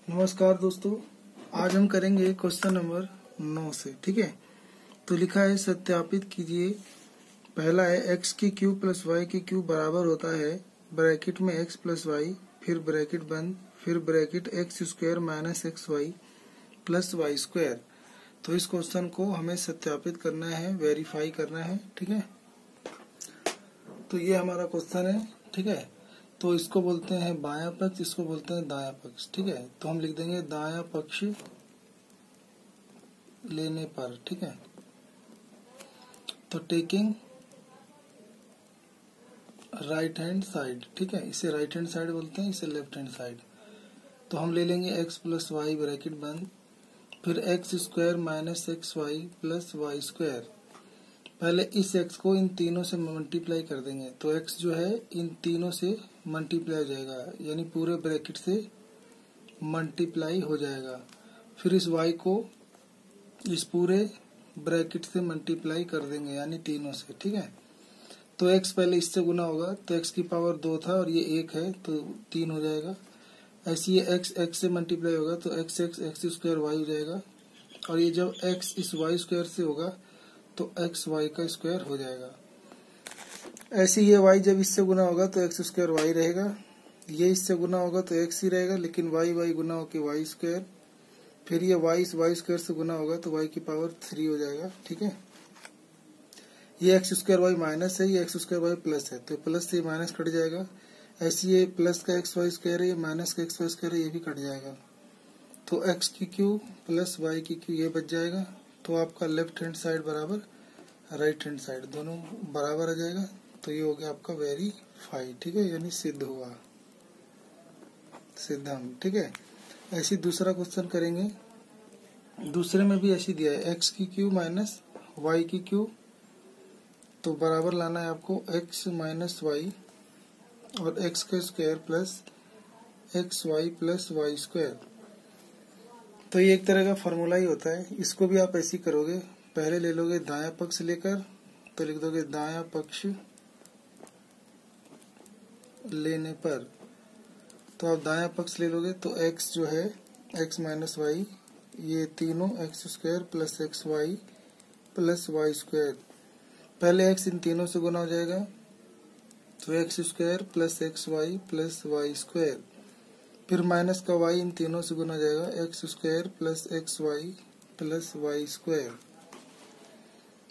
नमस्कार दोस्तों, आज हम करेंगे क्वेश्चन नंबर 9 से। ठीक है, तो लिखा है सत्यापित कीजिए। पहला है x की क्यूब प्लस y की क्यूब बराबर होता है ब्रैकेट में x प्लस वाई, फिर ब्रैकेट बंद, फिर bracket X square minus X Y plus Y square. तो इस क्वेश्चन को हमें सत्यापित करना है, वेरीफाई करना है। ठीक है, तो ये हमारा क्वेश्चन है। ठीक है, तो इसको बोलते हैं बायां पक्ष, इसको बोलते हैं दायां पक्ष। ठीक है, तो हम लिख देंगे दायां पक्ष लेने पर। ठीक है, तो टेकिंग राइट हैंड साइड। ठीक है, इसे राइट हैंड साइड बोलते हैं, इसे लेफ्ट हैंड साइड। तो हम ले लेंगे x प्लस वाई ब्रैकेट बंद, फिर X square minus X Y plus Y square. पहले इस x को इन तीनों से मल्टीप्लाई कर देंगे, तो x जो है इन तीनों से मल्टीप्लाई हो जाएगा, यानी पूरे ब्रैकेट से मल्टीप्लाई हो जाएगा। फिर इस y को इस पूरे ब्रैकेट से मल्टीप्लाई कर देंगे, यानी तीनों से। ठीक है, तो x पहले इससे गुना होगा, तो x की पावर 2 था और ये 1 है तो 3 हो जाएगा। ऐसे ये x से मल्टीप्लाई होगा तो x स्क्वायर y हो जाएगा, और ये जब x इस y स्क्वायर से होगा तो x y का स्क्वायर हो जाएगा। ऐसे ये y जब इससे गुना होगा तो x स्क्वायर y रहेगा, ये इससे गुना होगा तो x ही रहेगा, लेकिन y गुना होकर y स्क्वायर, फिर ये y इस y स्क्वायर से गुना होगा तो y की पावर 3 हो जाएगा। ठीक है, ये x स्क्वायर y माइनस है, ये x स्क्वायर y प्लस है, तो प्लस से माइनस कट जाएगा। ऐसे ये प्लस का एक्स वाई स्क्वायर है, ये माइनस का एक्स वाई स्क्वायर है, ये भी कट जाएगा। तो x की क्यू प्लस y की क्यू ये बच जाएगा। तो आपका लेफ्ट हैंड साइड बराबर राइट हैंड साइड दोनों बराबर आ जाएगा। तो ये हो गया आपका वेरीफाई। ठीक है, यानी सिद्ध हुआ, सिद्धम। ठीक है, ऐसी दूसरा क्वेश्चन करेंगे। दूसरे में भी ऐसी दिया है x की क्यू माइनस y की क्यू, तो बराबर लाना है आपको x माइनस वाई और x का square plus X Y plus Y square. तो ये एक तरह का फॉर्मूला ही होता है, इसको भी आप ऐसे करोगे। पहले ले लोगे दायां पक्ष लेकर, तो लिख दोगे दायां पक्ष लेने पर। तो आप दायां पक्ष ले लोगे तो x जो है x माइनस वाई, ये तीनों X square plus X Y plus Y square. पहले x इन तीनों से गुना हो जाएगा, तो X square plus X Y plus Y square. फिर माइनस का y इन तीनों से गुना हो जाएगा, X square plus X Y plus Y square.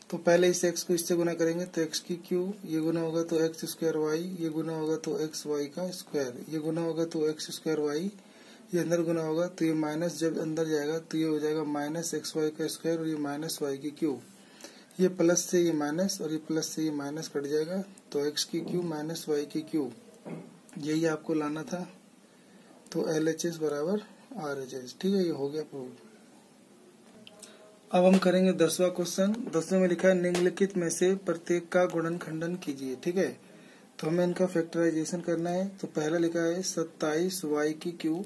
तो पहले इस x को इससे गुना करेंगे तो x की क्यू ये गुना होगा तो एक्स स्क्वायर वाई, ये गुना होगा तो एक्स वाई का स्क्वायर, ये गुना होगा तो एक्स स्क्वायर वाई, ये अंदर गुना होगा तो ये माइनस जब अंदर जाएगा तो ये हो जाएगा माइनस एक्स वाई का स्क्वायर, और ये माइनस वाई की क्यू, ये प्लस से ये माइनस और ये प्लस से ये माइनस कट जाएगा। तो x की क्यू माइनस वाई की क्यू, यही आपको लाना था। तो LHS बराबर RHS। ठीक है, ये हो गया प्रूव। अब हम करेंगे 10वां क्वेश्चन। 10वें में लिखा है निम्नलिखित में से प्रत्येक का गुणनखंडन कीजिए। ठीक है, तो हमें इनका फैक्टराइजेशन करना है। तो पहला लिखा है 27y की क्यू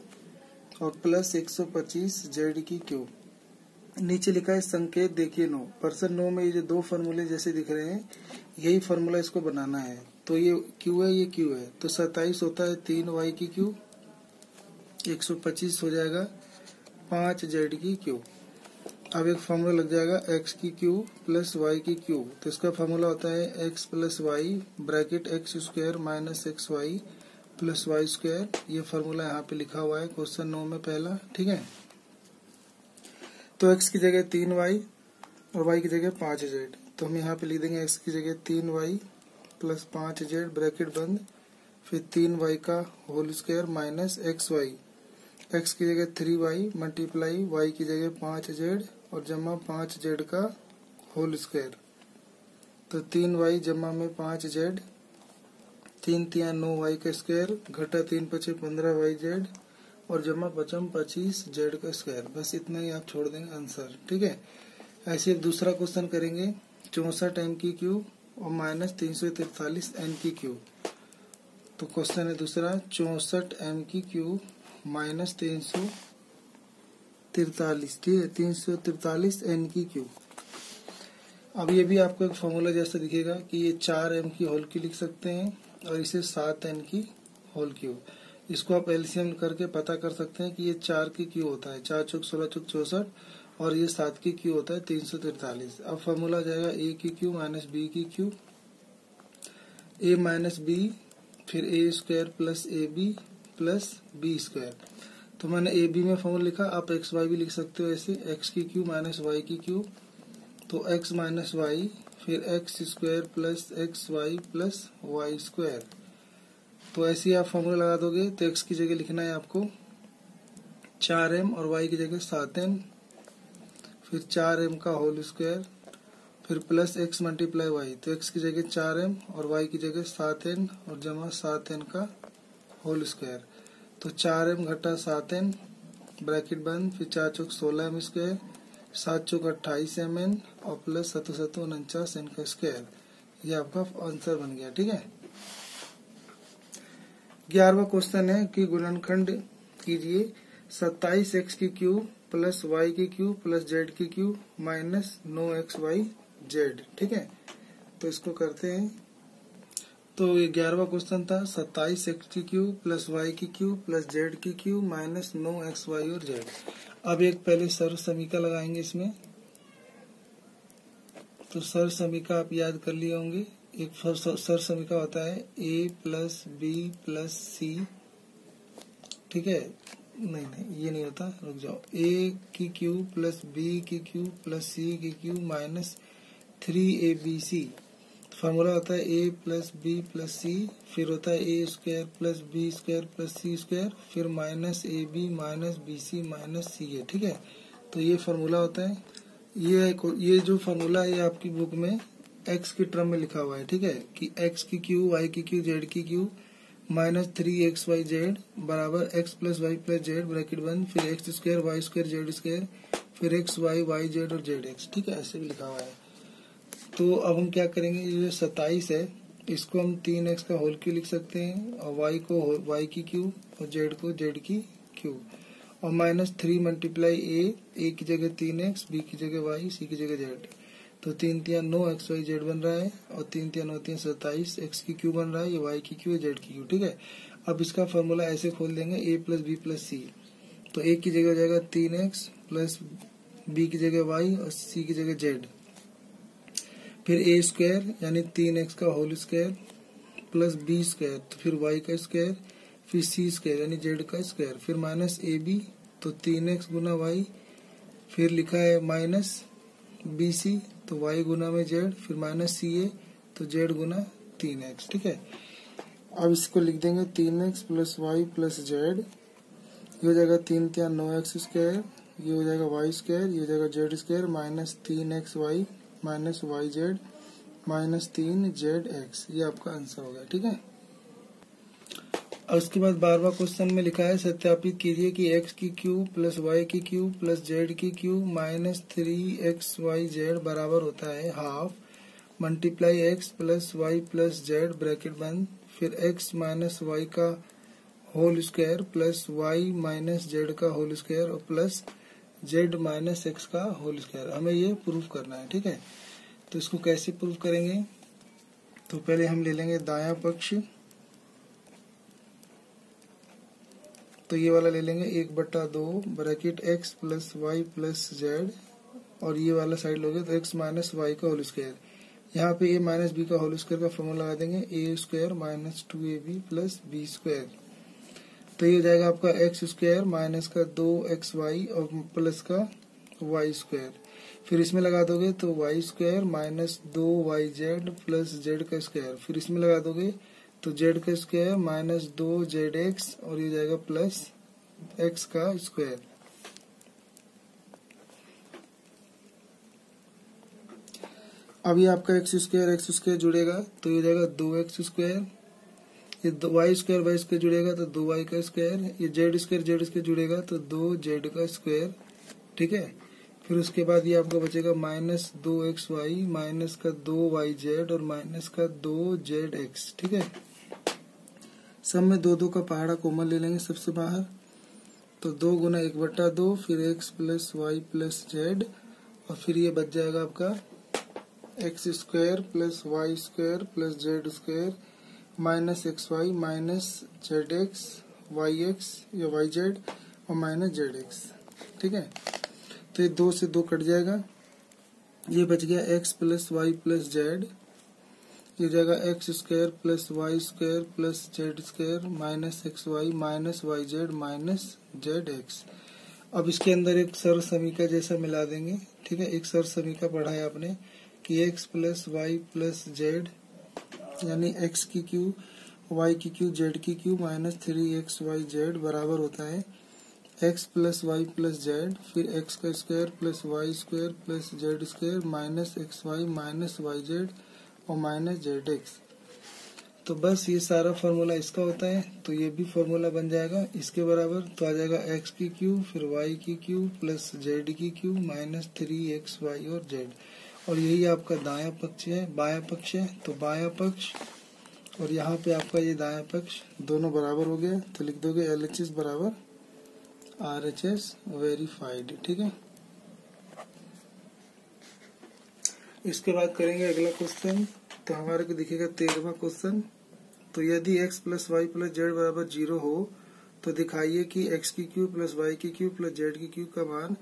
और प्लस 125 z की क्यू। नीचे लिखा है संकेत देखिए 9। पर्सन 9 में ये जो दो फॉर्मूले जैसे दिख रहे हैं, यही फॉर्मूला इसको बनाना है। तो ये क्यू है, ये क्यू है, तो 27 होता है 3y की क्यू, 125 हो जाएगा 5z की क्यू। अब एक फॉर्मूला लग जाएगा x की क्यू प्लस y की क्यू। तो इसका फॉर्मूला होता है x plus Y bracket X square minus X Y plus Y square. ये फॉर्मूला यहाँ पे लिखा हुआ है क्वेश्चन 9 में पहला। ठीक है, तो x की जगह 3y और y की जगह 5z। तो हम यहाँ पे लिख देंगे x की जगह 3y प्लस 5z ब्रैकेट बंद, फिर 3y का whole square minus X Y, x की जगह 3y मल्टीप्लाई y की जगह 5z और जमा 5z का होल स्क्वायर। तो 3y जमा में 5z, 3 तिया 9y का स्क्वायर घटा 3 पचे 15yz और जमा पचम 25z का स्क्वायर। बस इतना ही आप छोड़ देंगे आंसर। ठीक है, ऐसे दूसरा क्वेश्चन करेंगे 64 m की क्यू और माइनस 343 n की क्यू। तो क्वेश्चन है दूसरा 64 m की क्यू माइनस 343, ठीक है, 343 n की क्यू। अब ये भी आपको एक फॉर्मूला जैसा दिखेगा कि ये 4m की होल क्यू लिख सकते हैं और इसे 7n की होल क्यू। इसको आप एलसीएम करके पता कर सकते हैं कि ये 4 की क्यू होता है, 4 चौक 16 चौक 64, और ये 7 की क्यू होता है 343। अब फॉर्मूला जाएगा ए की क्यू माइनस बी की क्यू, ए माइनस बी, फिर A square plus A B plus B square. तो मैंने ए बी में फॉर्मूला लिखा, आप एक्स वाई भी लिख सकते हो ऐसे, एक्स की क्यू माइनस वाई की क्यू, तो एक्स माइनस वाई, फिर X square plus X Y plus Y square. तो ऐसे ही आप फॉर्मूला लगा दोगे तो एक्स की जगह लिखना है आपको 4m और वाई की जगह 7n, फिर 4m का होल स्क्वायर, फिर प्लस एक्स मल्टीप्लाई वाई, तो एक्स की जगह 4m और वाई की जगह 7n और जमा 7n का होल स्क्वायर। तो 4m घटा 7n ब्रैकेट बंद, फिर 4 चौक 16m स्क्वायर, 7 चौक 28mn और प्लस 7 7 49n का स्क्वायर। ये आपका आंसर बन गया। ठीक है, 11वां क्वेश्चन है कि गुणनखंड कीजिए 27x की क्यूब प्लस वाई की क्यूब प्लस जेड की क्यूब माइनस 9xy जेड। ठीक है, तो इसको करते हैं। तो ये 11वां क्वेश्चन था 27x की क्यूब प्लस वाई की क्यूब प्लस जेड की क्यूब माइनस 9xy और जेड। अब एक पहले सर्व समीकरण लगाएंगे इसमें। तो सर्व समीकरण आप याद कर लिए होंगे। एक सर्व समीकरण होता है a प्लस बी प्लस सी। ठीक है, नहीं ये नहीं होता, रुक जाओ। a की क्यूब प्लस b की क्यूब प्लस c की क्यूब माइनस 3abc। फॉर्मूला होता है a plus B plus C, फिर होता है a square plus B square plus C square, फिर minus A B minus B C minus C A. ठीक है, तो ये फॉर्मूला होता है। ये जो फॉर्मूला है ये आपकी बुक में x की टर्म में लिखा हुआ है। ठीक है, कि x की क्यू y की क्यू z की क्यू माइनस 3xy जेड बराबर x plus Y plus Z bracket बंद, फिर x square Y square Z square, फिर एक्स वाई वाई जेड और जेड एक्स। ठीक है, ऐसे भी लिखा हुआ है। तो अब हम क्या करेंगे, ये जो 27 है इसको हम 3x का होल क्यू लिख सकते हैं, और y को y की क्यू और z को z की क्यू, और माइनस 3 मल्टीप्लाई a की जगह 3x, b की जगह y, c की जगह z। तो 3 3 9xy जेड बन रहा है, और 3 3 9 3 27 x की क्यू बन रहा है, ये y की क्यू है जेड की क्यू। ठीक है, अब इसका फॉर्मूला ऐसे खोल देंगे a प्लस बी प्लस सी। तो a की जगह हो जाएगा 3x प्लस b की जगह y और c की जगह z, फिर a स्क्वायर यानी 3x का whole square plus b square, तो फिर y का स्क्वायर, फिर c स्क्वायर यानी z का स्क्वायर, फिर माइनस ए बी, तो 3x गुना y, फिर लिखा है माइनस बी सी, तो y गुना में z, फिर माइनस सी ए, तो z गुना 3x। ठीक है, अब इसको लिख देंगे 3x plus Y plus Z. ये हो जाएगा 3 3 9x स्क्वायर, ये हो जाएगा y स्क्वायर, ये हो जाएगा Z square minus 3xy minus Y Z minus 3zx। ये आपका आंसर हो गया। ठीक है, और उसके बाद 12वां क्वेश्चन में लिखा है सत्यापित कीजिए कि x की क्यूब प्लस वाई की क्यूब प्लस जेड की क्यूब माइनस 3xyz बराबर होता है half multiply x plus Y plus Z bracket बंद, फिर x माइनस वाई का whole square plus y minus Z का होल स्क्वायर और प्लस z माइनस एक्स का होल स्क्वायर। हमें ये प्रूफ करना है। ठीक है, तो इसको कैसे प्रूफ करेंगे, तो पहले हम ले लेंगे दायां पक्ष। तो ये वाला ले लेंगे 1/2 bracket x plus Y plus Z, और ये वाला साइड लोगे तो x माइनस वाई का होल स्क्वायर। यहाँ पे a माइनस बी का होल स्क्वायर का फॉर्मूला लगा देंगे a square minus 2ab plus B square. तो ये हो जाएगा आपका x स्क्वायर माइनस का 2xy और प्लस का y स्क्वायर। फिर इसमें लगा दोगे तो y square minus 2yz plus z का स्क्वायर, फिर इसमें लगा दोगे तो z का स्क्वायर माइनस 2zx, और ये जाएगा प्लस x का स्क्वायर। अब ये आपका x स्क्वायर जुड़ेगा तो ये जाएगा 2x स्क्वायर, ये y स्क्वायर जुड़ेगा तो 2y का स्क्वायर, ये z स्क्वायर जुड़ेगा तो 2z का स्क्वायर। ठीक है, फिर उसके बाद ये आपका बचेगा माइनस 2xy माइनस का 2yz और माइनस का 2zx। ठीक है, सब में 2 2 का पहाड़ा कॉमन ले लेंगे सबसे बाहर, तो 2 गुना 1/2, फिर x plus Y plus Z, और फिर ये बच जाएगा आपका x square plus Y square plus Z square minus xy minus Z X Y X या वाई जेड और माइनस जेड एक्स। ठीक है, तो ये 2 से 2 कट जाएगा, ये बच गया X plus Y plus Z, ये हो जाएगा X square plus Y square plus Z square minus X Y minus Y Z minus Z X. अब इसके अंदर एक सर्व समीका जैसा मिला देंगे। ठीक है, एक सर्व समीका पढ़ा है आपने कि X plus Y plus Z यानी एक्स की क्यू वाई की क्यू जेड की क्यू माइनस 3 XY जेड बराबर होता है X plus Y plus Z फिर एक्स का square plus Y square plus Z square minus X Y minus Y Z और माइनस जेड एक्स। तो बस ये सारा फॉर्मूला इसका होता है, तो ये भी फॉर्मूला बन जाएगा इसके बराबर। तो आ जाएगा एक्स की क्यू फिर वाई की क्यू प्लस जेड की क्यू माइनस 3XY और जेड, और यही आपका दायां पक्ष है, बायां पक्ष है। तो बायां पक्ष और यहाँ पे आपका ये दायां पक्ष दोनों बराबर हो गया, तो लिख दोगे LHS बराबर RHS वेरीफाइड। ठीक है, इसके बाद करेंगे अगला क्वेश्चन। तो हमारे को दिखेगा 13वां क्वेश्चन। तो यदि x plus Y plus Z बराबर 0 हो तो दिखाइए कि x की क्यू प्लस वाई की क्यू प्लस जेड की क्यू का मान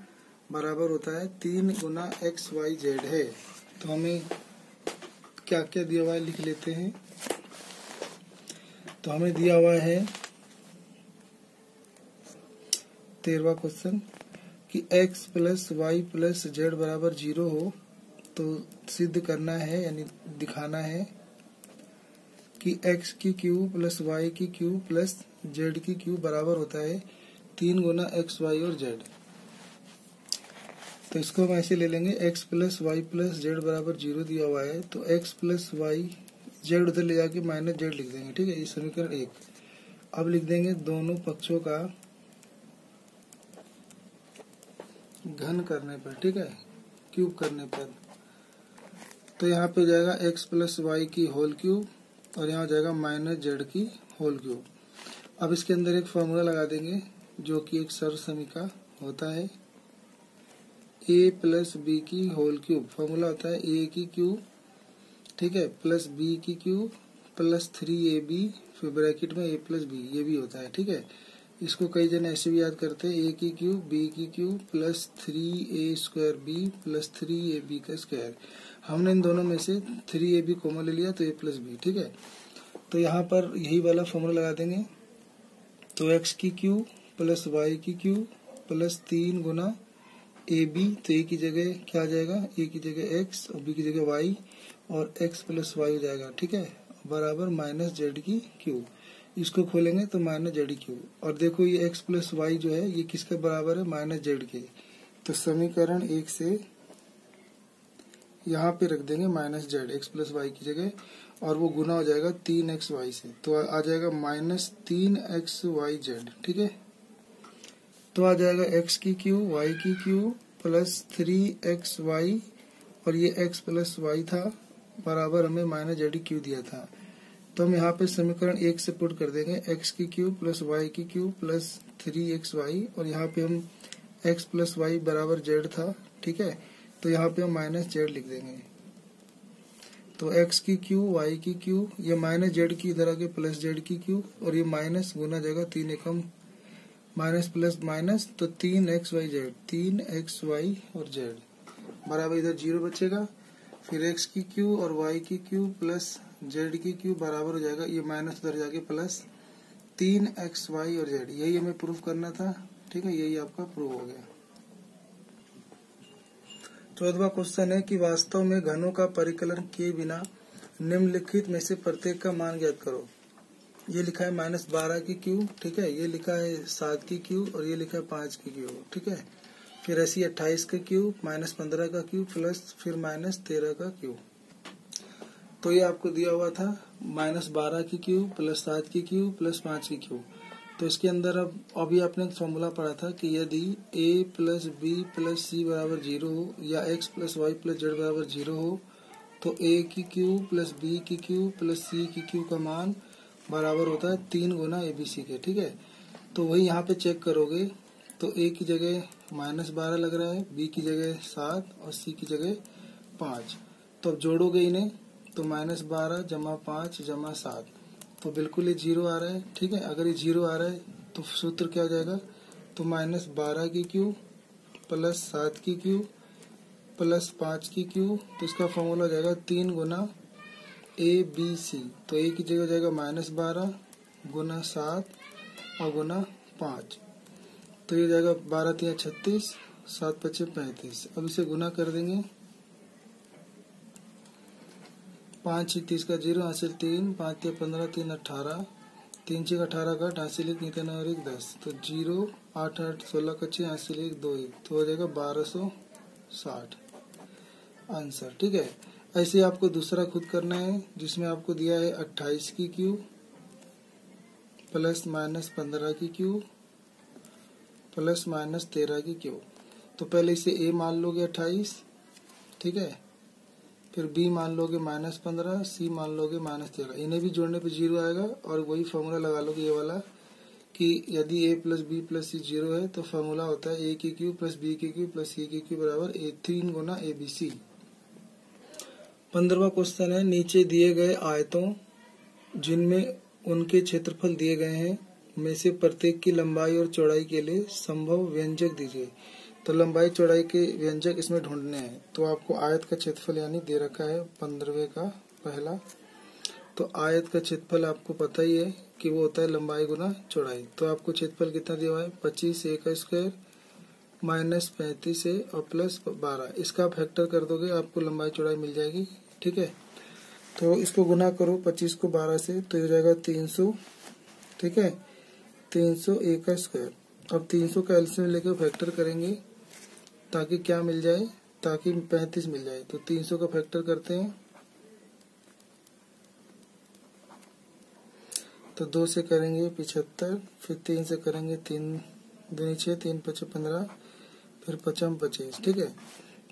बराबर होता है 3 गुना XY जेड है। तो हमें क्या क्या दिया हुआ है लिख लेते हैं। तो हमें दिया हुआ है 13वां क्वेश्चन कि x plus Y plus Z बराबर 0 हो तो सिद्ध करना है यानी दिखाना है कि x की क्यू प्लस वाई की क्यू प्लस जेड की क्यू बराबर होता है 3 गुना XY और जेड। तो इसको हम ऐसे ले लेंगे x plus Y plus Z बराबर 0 दिया हुआ है, तो x प्लस वाई जेड उधर ले जाके माइनस जेड लिख देंगे। ठीक है, ये समीकरण 1। अब लिख देंगे दोनों पक्षों का घन करने पर, ठीक है, क्यूब करने पर। तो यहाँ पे जाएगा x प्लस वाई की होल क्यूब और यहाँ जाएगा माइनस जेड की होल क्यूब। अब इसके अंदर एक फॉर्मूला लगा देंगे जो कि एक सर्व समीका होता है a प्लस बी की होल क्यूब। फॉर्मूला होता है a की क्यूब, ठीक है, प्लस b की क्यूब प्लस 3AB फिर ब्रैकेट में a प्लस b, ये भी होता है। ठीक है, इसको कई जन ऐसे भी याद करते हैं a की क्यूब b की cube plus 3a square b plus 3AB का स्क्वायर। हमने इन दोनों में से 3AB कॉमन ले लिया तो a प्लस b। ठीक है, तो यहाँ पर यही वाला फॉर्मूला लगा देंगे। तो x की क्यूब प्लस y की क्यूब प्लस 3 गुना AB, तो a की जगह क्या आ जाएगा, a की जगह x और b की जगह y और x प्लस y हो जाएगा। ठीक है, बराबर माइनस जेड की क्यूब। इसको खोलेंगे तो माइनस जेड क्यूब, और देखो ये x प्लस वाई जो है ये किसके बराबर है, माइनस जेड के। तो समीकरण 1 से यहाँ पे रख देंगे minus Z x plus Y की जगह, और वो गुना हो जाएगा 3XY से, तो आ जाएगा माइनस 3XY जेड। ठीक है, तो आ जाएगा x की क्यू y की क्यू प्लस 3XY और ये x प्लस वाई था बराबर हमें माइनस जेड क्यू दिया था। तो हम यहाँ पे समीकरण 1 से पुट कर देंगे x की क्यू प्लस y की क्यू प्लस 3XY और यहाँ पे हम x प्लस वाई बराबर जेड था। ठीक है, तो यहाँ पे हम माइनस जेड लिख देंगे। तो x की क्यू y की क्यू ये माइनस जेड की इधर आके प्लस जेड की क्यू और ये माइनस गुना जाएगा 3 एकम माइनस प्लस माइनस, तो 3XY जेड 3XY और जेड बराबर इधर 0 बचेगा। फिर x की क्यू और y की क्यू प्लस जेड की क्यू बराबर हो जाएगा, ये माइनस उधर जाके प्लस 3XY और जेड। यही हमें प्रूफ करना था। ठीक है, यही आपका प्रूफ हो गया। 14वां क्वेश्चन है कि वास्तव में घनों का परिकलन किए बिना निम्नलिखित में से प्रत्येक का मान ज्ञात करो। ये लिखा है -12 की क्यू, ठीक है, ये लिखा है 7 की क्यू और ये लिखा है 5 की क्यू। ठीक है, फिर ऐसी 28 का क्यू -15 का क्यू प्लस फिर -13 का क्यू। तो ये आपको दिया हुआ था -12 की क्यू प्लस 7 की क्यू प्लस 5 की क्यू। तो इसके अंदर अब अभी आपने फॉर्मूला पढ़ा था कि यदि a plus B plus C बराबर 0 हो या x plus Y plus Z बराबर 0 हो तो a की क्यू प्लस b की क्यू प्लस c की क्यू का मान बराबर होता है 3 गुना ABC के। ठीक है, तो वही यहाँ पे चेक करोगे तो a की जगह -12 लग रहा है, b की जगह 7 और c की जगह 5। तो अब जोड़ोगे इन्हें तो -12 जमा 5 जमा 7 तो बिल्कुल ये 0 आ रहा है, ठीक है। अगर ये 0 आ रहा है तो सूत्र क्या हो जाएगा, तो -12 की क्यू प्लस 7 की क्यू प्लस 5 की क्यू, तो इसका फॉर्मूला हो जाएगा 3 गुना ABC। तो ए की जगह हो जाएगा -12 गुना 7 और गुना 5, तो ये हो जाएगा 12 3 36, 7 5 35। अब इसे गुना कर देंगे, 5 30 का 0, हासिल 3, 5 3 15, 3 18, 3 6 18 का हासिल 1, 9 और 1 10, तो 0 8 8 16 का 6, हासिल 1 2 1, तो हो जाएगा 1260 आंसर, ठीक है। ऐसे आपको दूसरा खुद करना है जिसमें आपको दिया है 28 की क्यू प्लस -15 की क्यू प्लस -13 की क्यू। तो पहले इसे ए मान लोगे 28, ठीक है, फिर बी मान लोगे -15, सी मान लोगे -13, इन्हें भी जोड़ने पे 0 आएगा और वही फॉर्मूला लगा लोगे ये वाला कि यदि a प्लस बी प्लस सी 0 है तो फॉर्मूला होता है a की क्यू प्लस b की क्यू प्लस c की क्यू बराबर 3 गुना ABC। 15वां क्वेश्चन है, नीचे दिए गए आयतों जिनमें उनके क्षेत्रफल दिए गए हैं में से प्रत्येक की लंबाई और चौड़ाई के लिए संभव व्यंजक दीजिए। तो लंबाई चौड़ाई के व्यंजक इसमें ढूंढने हैं। तो आपको आयत का क्षेत्रफल यानी दे रखा है 15वें का पहला। तो आयत का क्षेत्रफल आपको पता ही है कि वो होता है लंबाई गुना चौड़ाई। तो आपको क्षेत्रफल कितना दिया हुआ है, 25 a का स्क्वायर माइनस 35 a और प्लस 12, इसका फैक्टर कर दोगे आपको लंबाई चौड़ाई मिल जाएगी, ठीक है। तो इसको गुना करो 25 को 12 से, तो हो जाएगा 300, ठीक है, 300 a का स्क्वायर। अब 300 का एलसीएम लेकर फैक्टर करेंगे ताकि क्या मिल जाए, ताकि 35 मिल जाए। तो 300 का फैक्टर करते हैं, तो 2 से करेंगे 75, फिर 3 से करेंगे 3 दूनी 6, 3 5 15, फिर 5 25, ठीक है।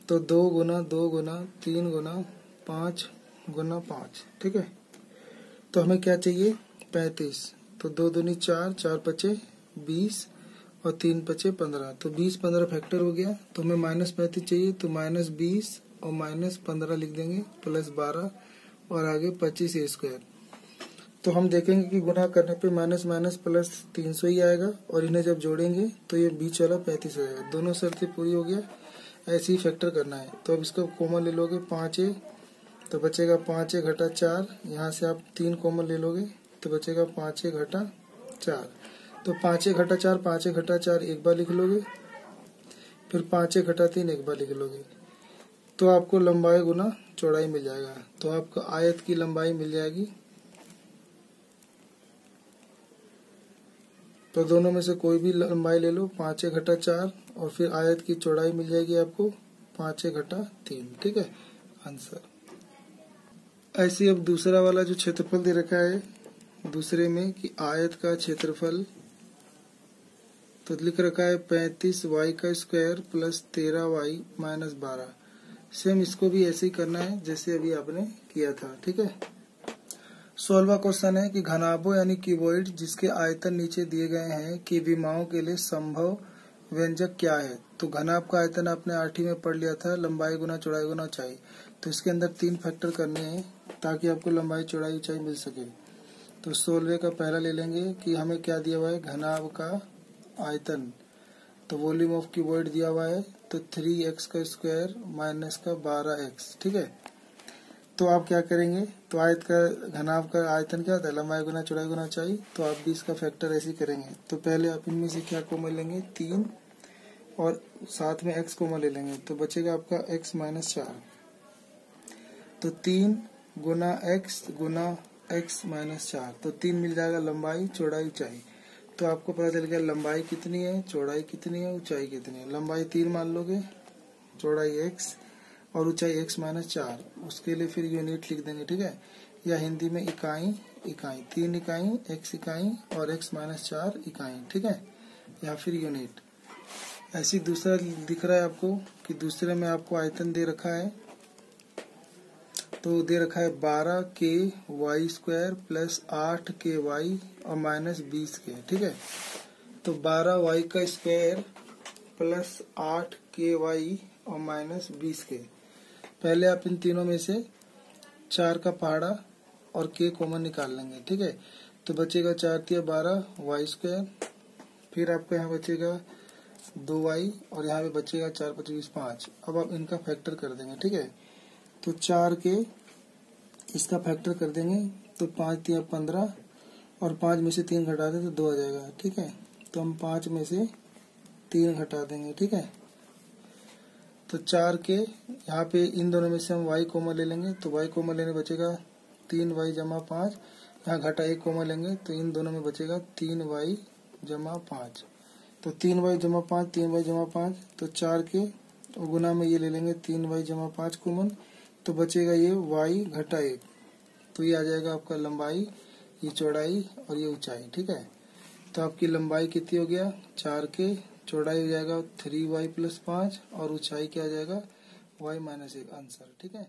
तो 2 गुना 2 गुना 3 गुना 5 गुना 5, ठीक है। तो हमें क्या चाहिए, 35। तो 2 दूनी 4, 4 5 20 और 3 5 15, तो 20 15 फैक्टर हो गया। तो हमें -35 चाहिए, तो -20 और -15 लिख देंगे प्लस 12 और आगे 25 a स्क्वायर। तो हम देखेंगे कि गुना करने पे माइनस माइनस प्लस 300 ही आएगा और इन्हें जब जोड़ेंगे तो ये बीच वाला 35 हो जाएगा। दोनों शर्तें पूरी हो गया, ऐसे ही फैक्टर करना है। तो अब इसको कॉमन ले लोगे 5a, तो बचेगा 5a घटा 4, यहाँ से आप 3 कॉमन ले लोगे तो बचेगा 5a घटा 4। तो 5a घटा 4, 5a घटा 4 एक बार लिख लोगे, फिर 5a घटा 3 एक बार लिख लोगे, तो आपको लंबाई गुना चौड़ाई मिल जाएगा। तो आपको आयत की लंबाई मिल जाएगी। तो दोनों में से कोई भी लंबाई ले लो, 5a घटा 4, और फिर आयत की चौड़ाई मिल जाएगी आपको 5a घटा 3, ठीक है, आंसर। ऐसे अब दूसरा वाला जो क्षेत्रफल दे रखा है दूसरे में कि आयत का क्षेत्रफल, तो लिख रखा है 35y का square plus 13y minus 12। Same इसको भी ऐसे ही करना है जैसे अभी आपने किया था, ठीक है। 16वां क्वेश्चन है कि घनाभों यानी क्यूबॉइड जिसके आयतन नीचे दिए गए हैं की विमाओं के लिए संभव व्यंजक क्या है। तो घनाभ का आयतन आपने 8वीं में पढ़ लिया था, लंबाई गुना चौड़ाई गुना ऊंचाई। तो इसके अंदर 3 फैक्टर करने हैं ताकि आपको लंबाई चौड़ाई ऊंचाई मिल सके। तो 16वें का पहला ले लेंगे कि हमें क्या दिया हुआ है, घनाभ का आयतन। तो वॉल्यूम ऑफ क्यूबॉइड दिया हुआ है, तो 3x का स्क्वायर माइनस का 12x, ठीक है। तो आप क्या करेंगे, तो आयत का घनाभ का आयतन क्या होता है, लंबाई गुना चौड़ाई गुना ऊंचाई। तो आप भी इसका फैक्टर ऐसे ही करेंगे। तो पहले आप इनमें से क्या कॉमन लेंगे, 3 और साथ में x कॉमन ले लेंगे, तो बचेगा आपका x माइनस 4। तो 3 गुना x माइनस 4, तो 3 मिल जाएगा लंबाई चौड़ाई ऊंचाई। तो आपको पता चल गया लंबाई कितनी है, चौड़ाई कितनी है, ऊंचाई कितनी है। लंबाई 3 मान लोगे, चौड़ाई x और ऊंचाई x माइनस 4। उसके लिए फिर यूनिट लिख देंगे, ठीक है, या हिंदी में इकाई, 3 इकाई, x इकाई और x माइनस 4 इकाई, ठीक है, या फिर यूनिट। ऐसी दूसरा दिख रहा है आपको कि दूसरे में आपको आयतन दे रखा है, तो दे रखा है 12k स्क्वायर प्लस 8k और माइनस 20k, ठीक है। तो 12y का स्क्वायर प्लस 8k और माइनस 20k। पहले आप इन तीनों में से 4 का पहाड़ा और k कॉमन निकाल लेंगे, ठीक है। तो बचेगा 4×3 = 12 वाई स्क्वायर। फिर आपका यहाँ बचेगा 2y और यहाँ पे बचेगा 4×5 = 5। अब आप इनका फैक्टर कर देंगे, ठीक है। तो 4 के इसका फैक्टर कर देंगे तो 5×3 = 15 और 5 में से 3 घटा दें तो 2 आ जाएगा, ठीक है। तो हम 5 में से 3 घटा देंगे, ठीक है। तो 4 के यहाँ पे इन दोनों में से हम y कॉमन ले लेंगे तो y कॉमन लेने बचेगा 3y = 5। यहाँ घटा 1 कॉमन लेंगे तो इन दोनों में बचेगा 3y = 5। तो 3y = 5, 3y = 5, तो 4 के गुना में ये ले लेंगे 3y = 5 कॉमन, तो बचेगा ये y घटा 1। तो ये आ जाएगा आपका लंबाई, ये चौड़ाई और ये ऊंचाई, ठीक है। तो आपकी लंबाई कितनी हो गया 4 के, चौड़ाई हो जाएगा 3y + 5 और ऊंचाई क्या आ जाएगा y - 1 आंसर, ठीक है।